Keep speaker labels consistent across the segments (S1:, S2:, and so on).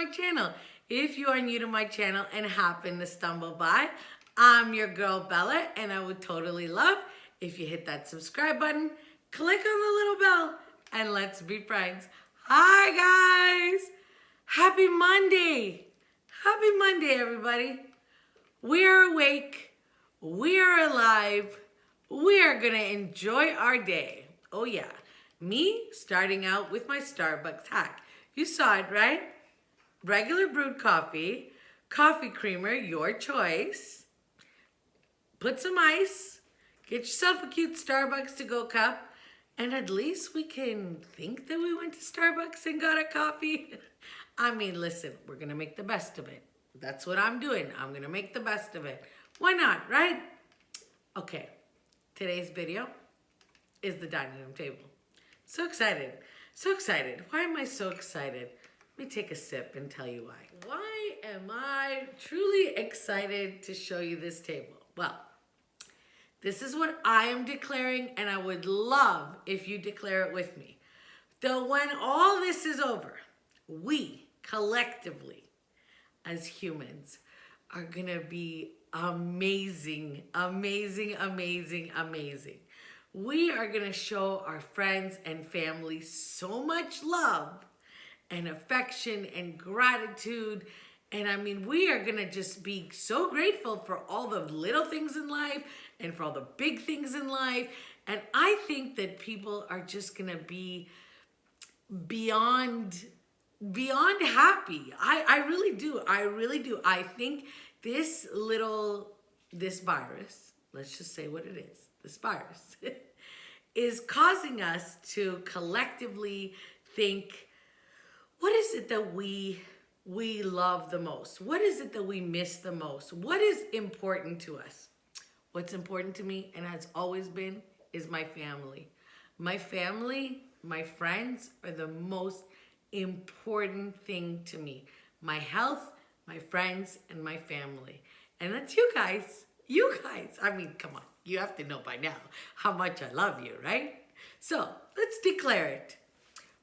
S1: my channel. If you are new to my channel and happen to stumble by, I'm your girl Bella, and I would totally love if you hit that subscribe button, click on the little bell, and let's be friends. Hi guys! Happy Monday! Happy Monday, everybody. We are awake. We are alive. We are going to enjoy our day. Oh yeah. Me starting out with my Starbucks hack. You saw it, right? Regular brewed coffee, coffee creamer, your choice. Put some ice. Get yourself a cute Starbucks to go cup. And at least we can think that we went to Starbucks and got a coffee. I mean, listen, we're going to make the best of it. That's what I'm doing. I'm going to make the best of it. Why not, right? Okay, today's video is the dining room table. So excited. So excited. Why am I so excited? Let me take a sip and tell you why. Why am I truly excited to show you this table? Well, this is what I am declaring, and I would love if you declare it with me. Though when all this is over, we collectively as humans are gonna be amazing, amazing, amazing, amazing. We are gonna show our friends and family so much love and affection and gratitude. And I mean, we are gonna just be so grateful for all the little things in life and for all the big things in life. And I think that people are just gonna be beyond happy. I really do. I really do. I think this virus, let's just say what it is, this virus, is causing us to collectively think, what is it that we love the most? What is it that we miss the most? What is important to us? What's important to me, and has always been, is my family. My family, my friends are the most important thing to me. My health, my friends, and my family. And that's you guys. You guys. I mean, come on. You have to know by now how much I love you, right? So let's declare it.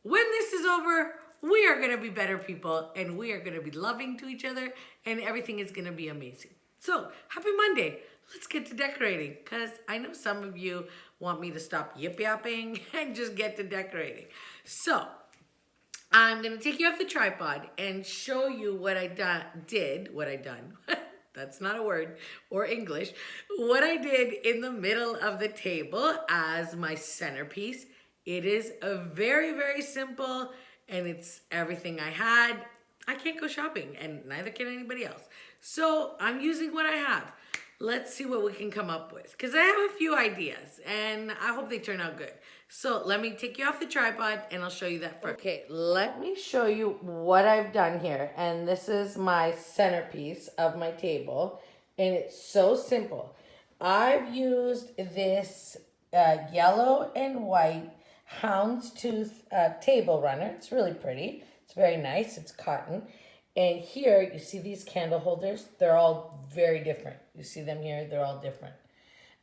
S1: When this is over, we are going to be better people, and we are going to be loving to each other, and everything is going to be amazing. So happy Monday. Let's get to decorating, because I know some of you want me to stop yip-yapping and just get to decorating. So I'm going to take you off the tripod and show you what I did. That's not a word or English. What I did in the middle of the table as my centerpiece. It is a very, very simple, and it's everything I had. I can't go shopping, and neither can anybody else. So I'm using what I have. Let's see what we can come up with, because I have a few ideas, and I hope they turn out good. So let me take you off the tripod, and I'll show you that first. Okay, let me show you what I've done here, and this is my centerpiece of my table, and it's so simple. I've used this yellow and white houndstooth table runner. It's really pretty. It's very nice. It's cotton. And here, you see these candle holders? They're all very different. You see them here? They're all different.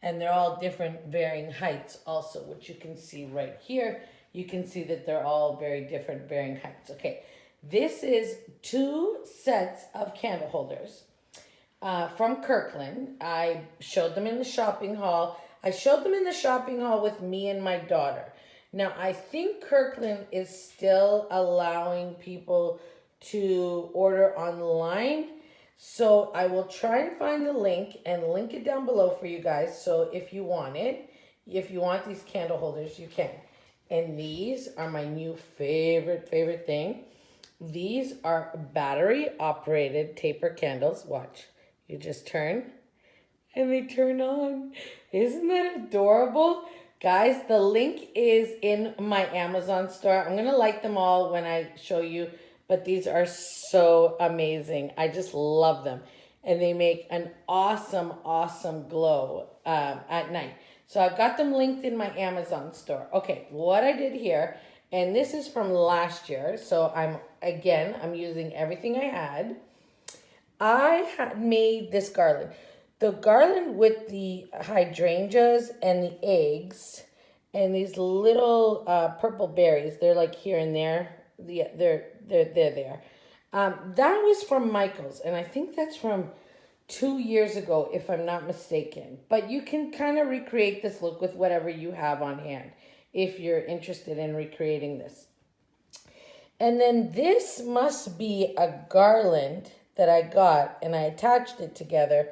S1: And they're all different varying heights also, which you can see right here. You can see that they're all very different varying heights. Okay, this is 2 sets of candle holders from Kirkland. I showed them in the shopping haul. I showed them in the shopping haul with me and my daughter. Now, I think Kirkland is still allowing people to order online. So I will try and find the link and link it down below for you guys. So if you want it, if you want these candle holders, you can. And these are my new favorite thing. These are battery operated taper candles. Watch, you just turn and they turn on. Isn't that adorable? Guys, the link is in my Amazon store. I'm going to like them all when I show you, but these are so amazing. I just love them. And they make an awesome, awesome glow at night. So I've got them linked in my Amazon store. Okay, what I did here, and this is from last year, so I'm using everything I had. I had made this garland. The garland with the hydrangeas and the eggs and these little purple berries. They're like here and there. They're there. That was from Michael's, and I think that's from 2 years ago, if I'm not mistaken. But you can kind of recreate this look with whatever you have on hand if you're interested in recreating this. And then this must be a garland that I got, and I attached it together.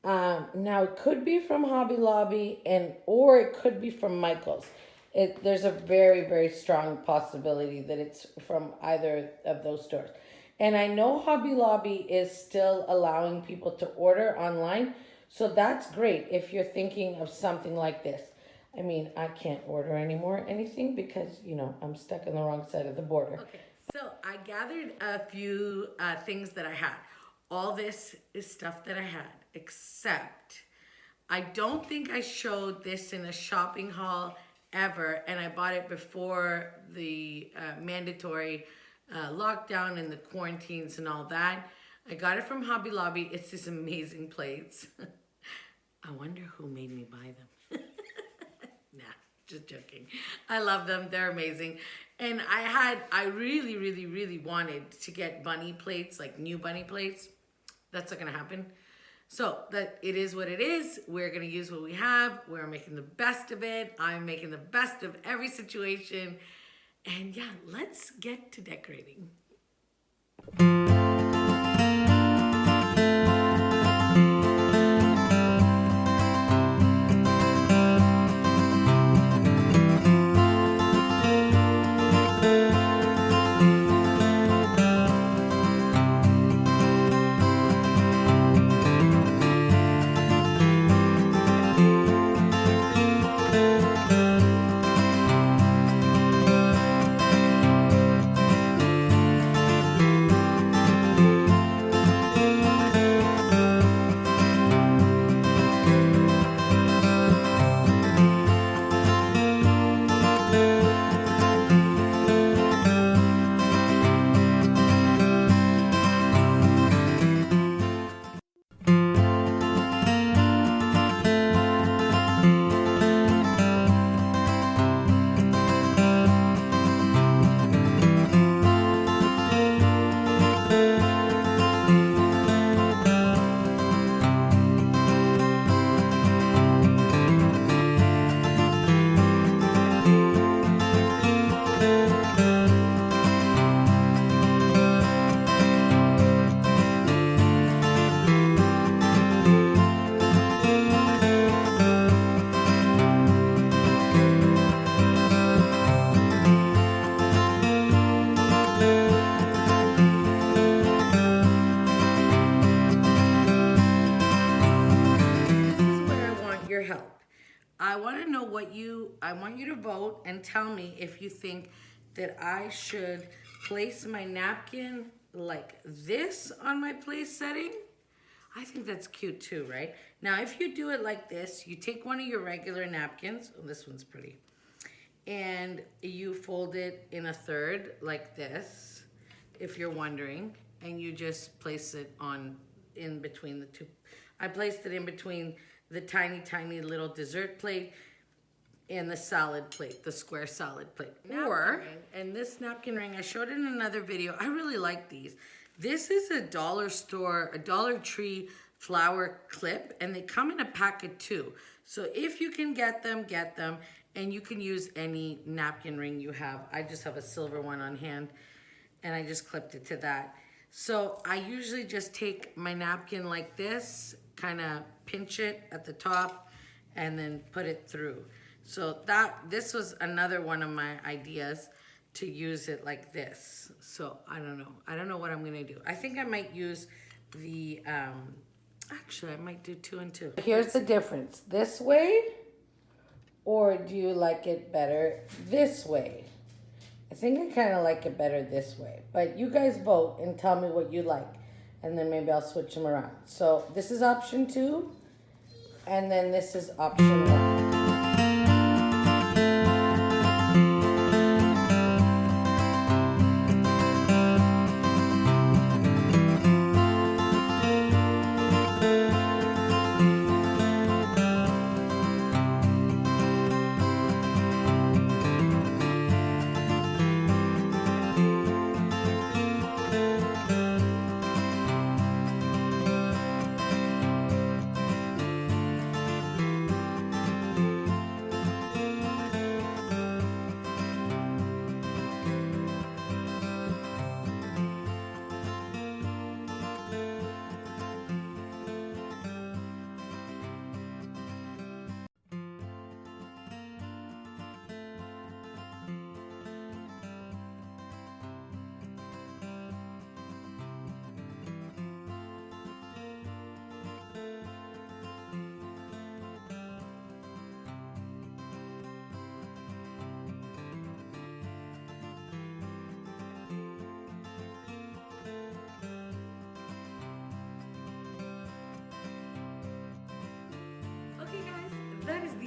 S1: Now it could be from Hobby Lobby, or it could be from Michael's. There's a very, very strong possibility that it's from either of those stores. And I know Hobby Lobby is still allowing people to order online, so that's great if you're thinking of something like this. I mean, I can't order anymore anything because, I'm stuck on the wrong side of the border. Okay, so I gathered a few things that I had. All this is stuff that I had, except I don't think I showed this in a shopping haul ever, and I bought it before the mandatory lockdown and the quarantines and all that. I got it from Hobby Lobby. It's these amazing plates. I wonder who made me buy them. Nah, just joking. I love them. They're amazing. And I really, really, really wanted to get bunny plates, like new bunny plates. That's not gonna happen. So that it is what it is. We're gonna use what we have. We're making the best of it. I'm making the best of every situation. And yeah, let's get to decorating. I want you to vote and tell me if you think that I should place my napkin like this on my place setting. I think that's cute too, right? Now, if you do it like this, you take one of your regular napkins. Oh, this one's pretty. And you fold it in a third like this, if you're wondering. And you just place it in between the two. I placed it in between the tiny, tiny little dessert plate and the salad plate, the square salad plate. And this napkin ring, I showed it in another video. I really like these. This is a dollar store, a Dollar Tree flower clip, and they come in a pack of 2. So if you can get them, get them. And you can use any napkin ring you have. I just have a silver one on hand, and I just clipped it to that. So I usually just take my napkin like this, kind of pinch it at the top, and then put it through. So this was another one of my ideas, to use it like this. So I don't know. I don't know what I'm gonna do. I think I might use the, actually I might do 2 and 2. Here's the difference. This way, or do you like it better this way? I think I kind of like it better this way. But you guys vote and tell me what you like. And then maybe I'll switch them around. So this is option 2. And then this is option 1.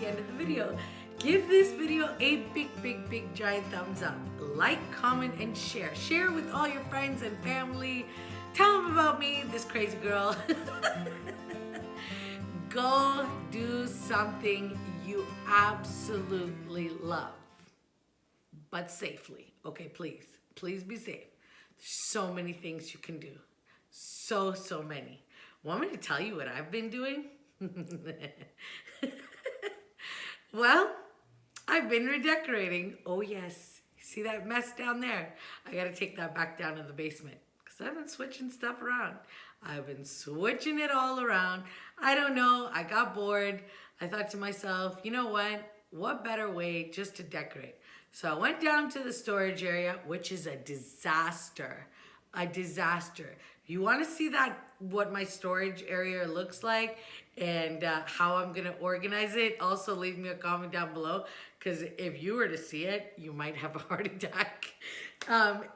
S1: the end of the video. Give this video a big giant thumbs up. Like, comment, and share. Share with all your friends and family. Tell them about me, this crazy girl. Go do something you absolutely love, but safely. Okay, please. Please be safe. There's so many things you can do. So many. Want me to tell you what I've been doing? Well, I've been redecorating. Oh yes. See that mess down there? I gotta take that back down in the basement because I've been switching stuff around. I've been switching it all around. I don't know. I got bored. I thought to myself, you know what? What better way just to decorate? So I went down to the storage area, which is a disaster. A disaster. If you want to see that, what my storage area looks like and how I'm going to organize it, also leave me a comment down below, because if you were to see it, you might have a heart attack.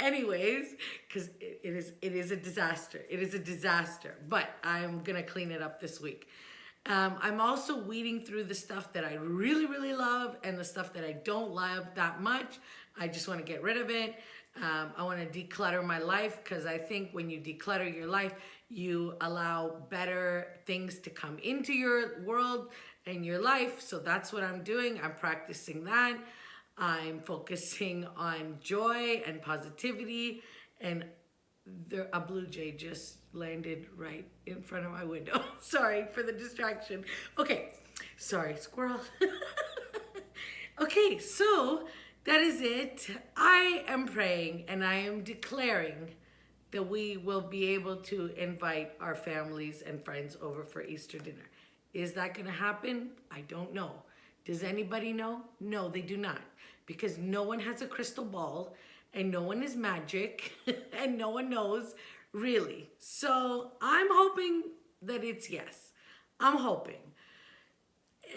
S1: Anyways, because it is a disaster. It is a disaster, but I'm going to clean it up this week. I'm also weeding through the stuff that I really love and the stuff that I don't love that much. I just want to get rid of it. I want to declutter my life, because I think when you declutter your life, you allow better things to come into your world and your life. So that's what I'm doing. I'm practicing that. I'm focusing on joy and positivity, and a blue jay just landed right in front of my window. Sorry for the distraction. Okay, sorry, squirrel. Okay, so that is it. I am praying and I am declaring that we will be able to invite our families and friends over for Easter dinner. Is that going to happen? I don't know. Does anybody know? No, they do not. Because no one has a crystal ball and no one is magic and no one knows really. So I'm hoping that it's yes. I'm hoping.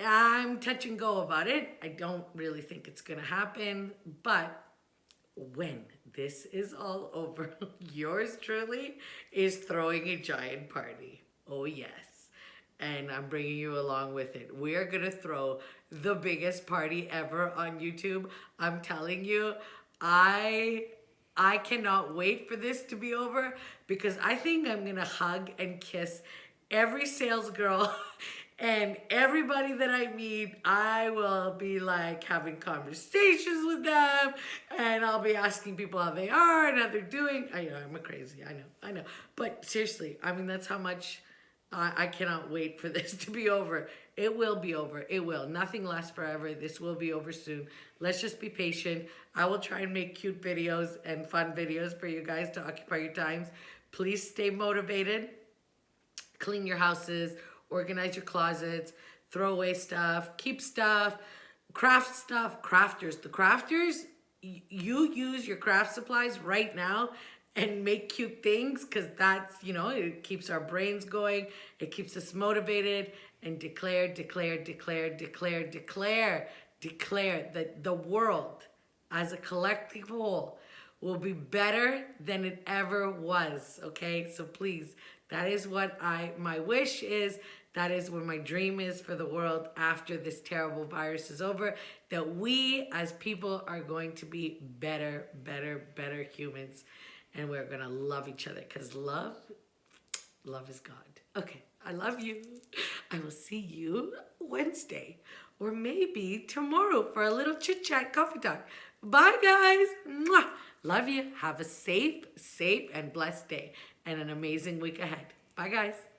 S1: I'm touch and go about it. I don't really think it's going to happen. But when this is all over, yours truly is throwing a giant party. Oh, yes. And I'm bringing you along with it. We are going to throw the biggest party ever on YouTube. I'm telling you, I cannot wait for this to be over, because I think I'm going to hug and kiss every sales girl and everybody that I meet. I will be like having conversations with them, and I'll be asking people how they are and how they're doing. I know, I'm a crazy. I know. But seriously, I mean, that's how much I cannot wait for this to be over. It will be over. It will. Nothing lasts forever. This will be over soon. Let's just be patient. I will try and make cute videos and fun videos for you guys to occupy your times. Please stay motivated. Clean your houses. Organize your closets. Throw away stuff. Keep stuff. Craft stuff. Crafters. The crafters, you use your craft supplies right now and make cute things, because that's, you know, it keeps our brains going. It keeps us motivated. And declare that the world as a collective whole will be better than it ever was. Okay, so please, that is what my wish is. That is what my dream is for the world after this terrible virus is over, that we as people are going to be better humans, and we're gonna love each other, because love is God. Okay, I love you. I will see you Wednesday, or maybe tomorrow for a little chit chat coffee talk. Bye guys. Mwah. Love you. Have a safe and blessed day and an amazing week ahead. Bye guys.